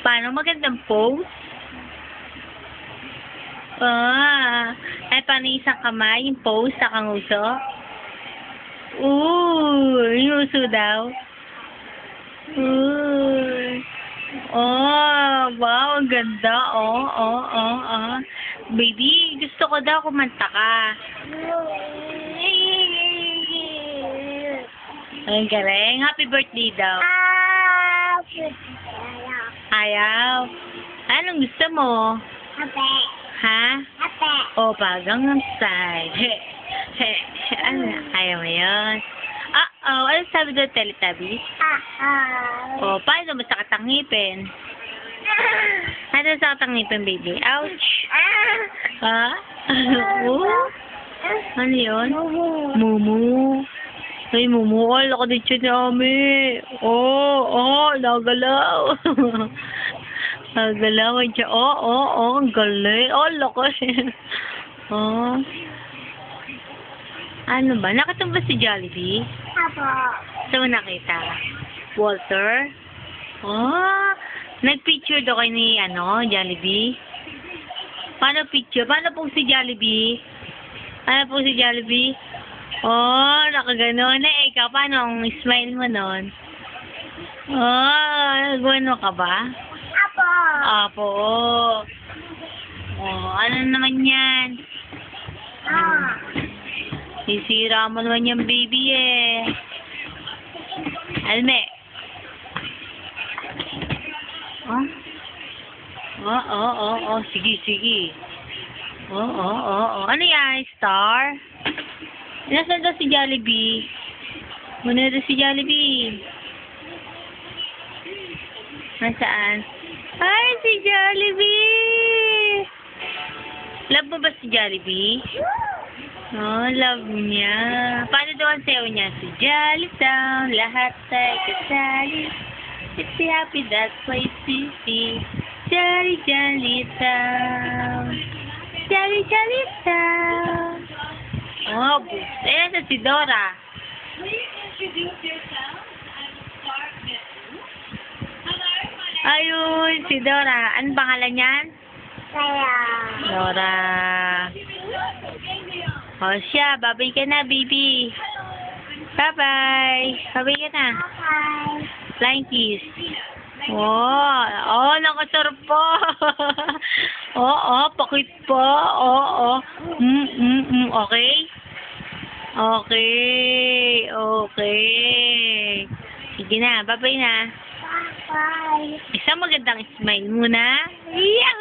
Paano magandang pose? Ay, paano yung isang kamay? Yung pose sa kanguso? Yung uso daw. Wow, ang ganda. Baby, gusto ko daw kumanta ka. Ang galing. Happy birthday daw. Ayaw. Anong gusto mo? Ha? Bagang style. Ano? Ayaw mo yun? Ano sabi doon, Teletubbies? Paano masakit ang ngipin? Ano sakit ang ngipin, baby? Ouch! Ha? Ano yun? Mumu. Ay, Mumu. Lako din siya namin. Nagalaw. Nagalaw siya. Ang galing. Lako siya. Ano ba? Nakita mo ba si Jollibee? Saan mo nakita? Walter? Nag-picture daw kayo ni, Jollibee? Paano picture? Paano pong si Jollibee? Nakaganon na. Ikaw, paano ang smile mo nun? Nagwano ka ba? Apo. Ano naman yan? Sisira mo naman yung baby Alme. Sige. Ano yan? Star? Nasaan daw si Jollibee? Muna daw si Jollibee. Nasaan? Ay, si Jollibee! Love mo ba si Jollibee? Love niya. Paano daw ang sayo niya? Si Jolly Town, lahat tayo kasali. It's happy, that's why it's Jolly Jolly Town. Jolly Jolly Town. Ayan sa si Dora. Ayun, si Dora. Anong pangalan niyan? Dora. Siya, babay ka na, baby. Bye-bye. Babay ka na. Flying kiss. Nakasarap pa. Pakit pa. Okay? Okay. Sige na, bye-bye na. Isang magandang smile muna. Yeah!